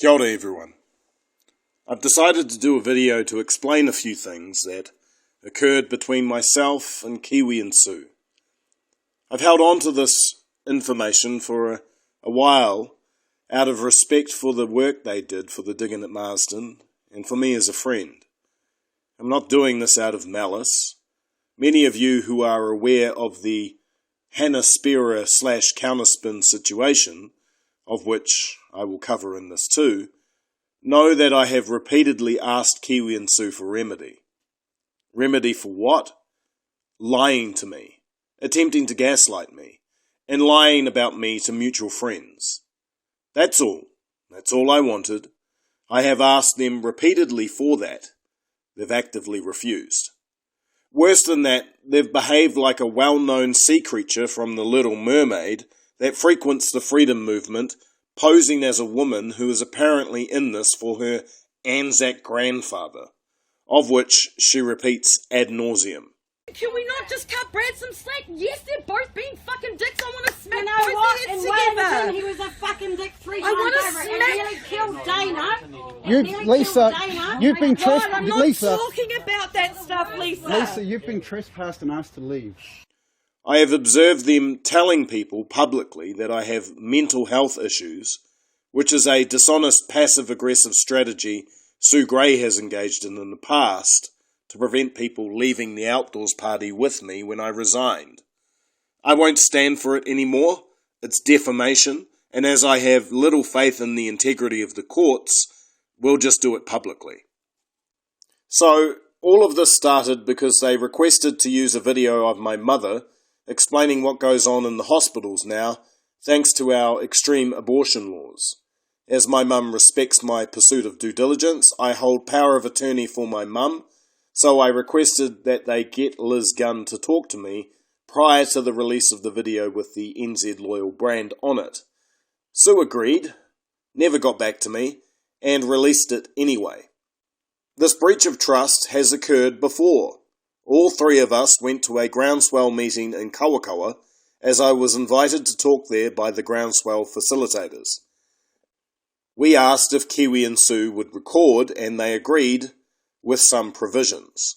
Kia ora everyone. I've decided to do a video to explain a few things that occurred between myself and Kiwi and Sue. I've held on to this information for a while out of respect for the work they did for the digging at Marsden and for me as a friend. I'm not doing this out of malice. Many of you who are aware of the Hannah Spearer / Counterspin situation, of which I will cover in this too, know that I have repeatedly asked Kiwi and Sue for remedy. Remedy for what? Lying to me, attempting to gaslight me, and lying about me to mutual friends. That's all. That's all I wanted. I have asked them repeatedly for that. They've actively refused. Worse than that, they've behaved like a well-known sea creature from The Little Mermaid that frequents the freedom movement, posing as a woman who is apparently in this for her Anzac grandfather, of which she repeats ad nauseum. Can we not just cut Brad some slack? Yes, they're both being fucking dicks. I want to smack You know both what? of them In together. Wellington, he was a fucking dick 3 I wanna times over. smack- And nearly killed Dana. You've been God, I'm not Lisa, talking about that stuff, Lisa. Lisa, you've been trespassed and asked to leave. I have observed them telling people publicly that I have mental health issues, which is a dishonest passive-aggressive strategy Sue Gray has engaged in the past to prevent people leaving the outdoors party with me when I resigned. I won't stand for it anymore. It's defamation, and as I have little faith in the integrity of the courts, we'll just do it publicly. So, all of this started because they requested to use a video of my mother explaining what goes on in the hospitals now, thanks to our extreme abortion laws. As my mum respects my pursuit of due diligence, I hold power of attorney for my mum, so I requested that they get Liz Gunn to talk to me prior to the release of the video with the NZ Loyal brand on it. Sue agreed, never got back to me, and released it anyway. This breach of trust has occurred before. All three of us went to a groundswell meeting in Kawakawa, as I was invited to talk there by the groundswell facilitators. We asked if Kiwi and Sue would record, and they agreed, with some provisions.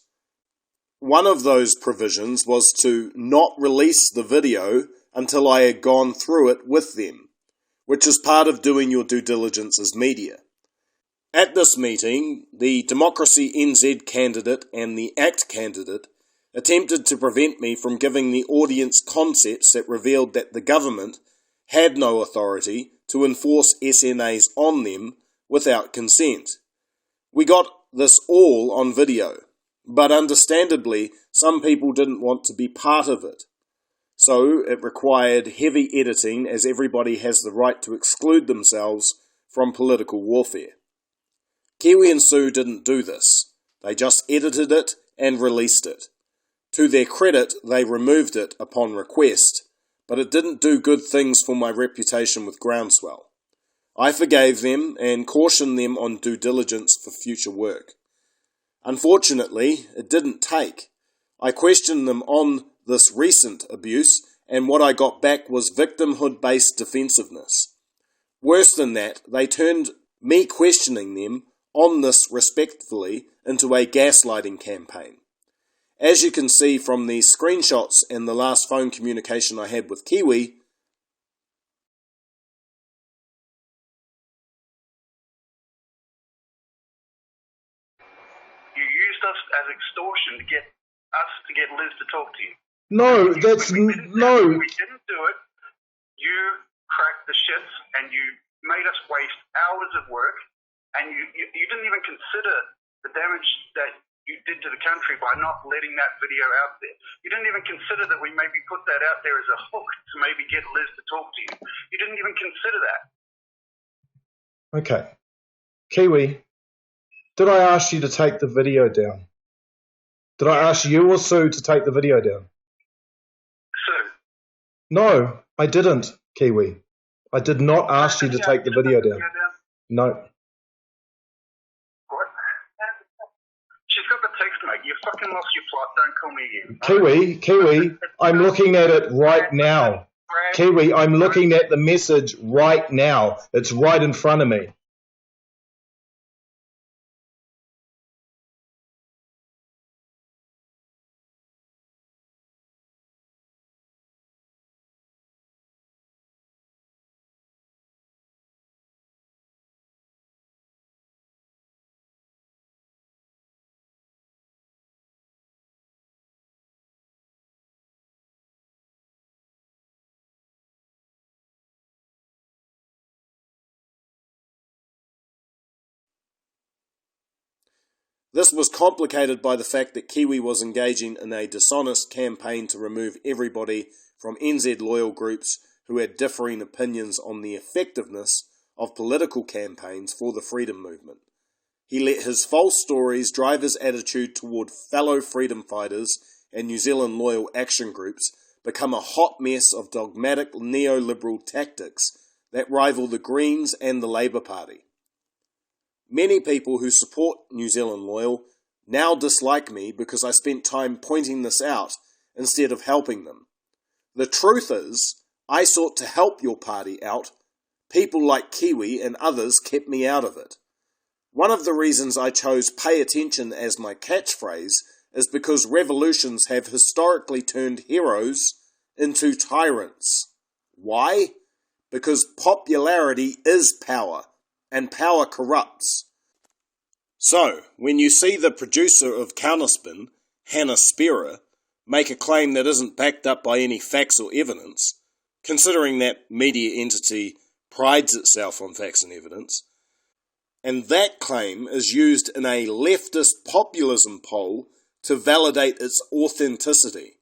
One of those provisions was to not release the video until I had gone through it with them, which is part of doing your due diligence as media. At this meeting, the Democracy NZ candidate and the ACT candidate attempted to prevent me from giving the audience concepts that revealed that the government had no authority to enforce SNAs on them without consent. We got this all on video, but understandably, some people didn't want to be part of it. So it required heavy editing, as everybody has the right to exclude themselves from political warfare. Kiwi and Sue didn't do this. They just edited it and released it. To their credit, they removed it upon request, but it didn't do good things for my reputation with Groundswell. I forgave them and cautioned them on due diligence for future work. Unfortunately, it didn't take. I questioned them on this recent abuse, and what I got back was victimhood-based defensiveness. Worse than that, they turned me questioning them on this respectfully into a gaslighting campaign. As you can see from the screenshots and the last phone communication I had with Kiwi, you used us as extortion to get Liz to talk to you. No, that's no. We didn't do it. You cracked the shits and you made us waste hours of work, and you didn't even consider the damage that you did to the country by not letting that video out there. You didn't even consider that we maybe put that out there as a hook to maybe get Liz to talk to you. You didn't even consider that. Okay. Kiwi, did I ask you to take the video down? Did I ask you or Sue to take the video down? Sue. No, I didn't, Kiwi. I did not ask you to take the video down. No. What? She's got the text, mate. You fucking lost your plot. Don't call me again. Kiwi, I'm looking at it right now. Kiwi, I'm looking at the message right now. It's right in front of me. This was complicated by the fact that Kiwi was engaging in a dishonest campaign to remove everybody from NZ loyal groups who had differing opinions on the effectiveness of political campaigns for the freedom movement. He let his false stories drive his attitude toward fellow freedom fighters and New Zealand loyal action groups become a hot mess of dogmatic neoliberal tactics that rival the Greens and the Labour Party. Many people who support New Zealand loyal now dislike me because I spent time pointing this out instead of helping them. The truth is, I sought to help your party out. People like Kiwi and others kept me out of it. One of the reasons I chose pay attention as my catchphrase is because revolutions have historically turned heroes into tyrants. Why? Because popularity is power, and power corrupts. So, when you see the producer of Counterspin, Hannah Spearer, make a claim that isn't backed up by any facts or evidence, considering that media entity prides itself on facts and evidence, and that claim is used in a leftist populism poll to validate its authenticity,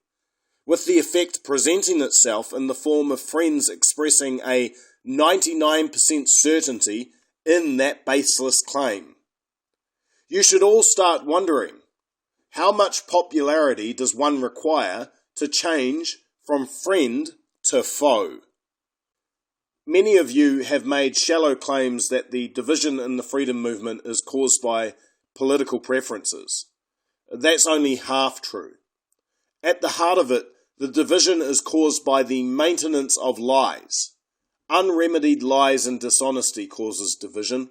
with the effect presenting itself in the form of friends expressing a 99% certainty in that baseless claim. You should all start wondering, how much popularity does one require to change from friend to foe? Many of you have made shallow claims that the division in the freedom movement is caused by political preferences. That's only half true. At the heart of it, the division is caused by the maintenance of lies. Unremedied lies and dishonesty causes division.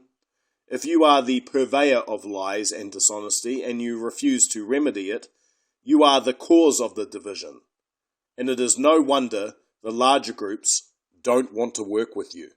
If you are the purveyor of lies and dishonesty and you refuse to remedy it, you are the cause of the division. And it is no wonder the larger groups don't want to work with you.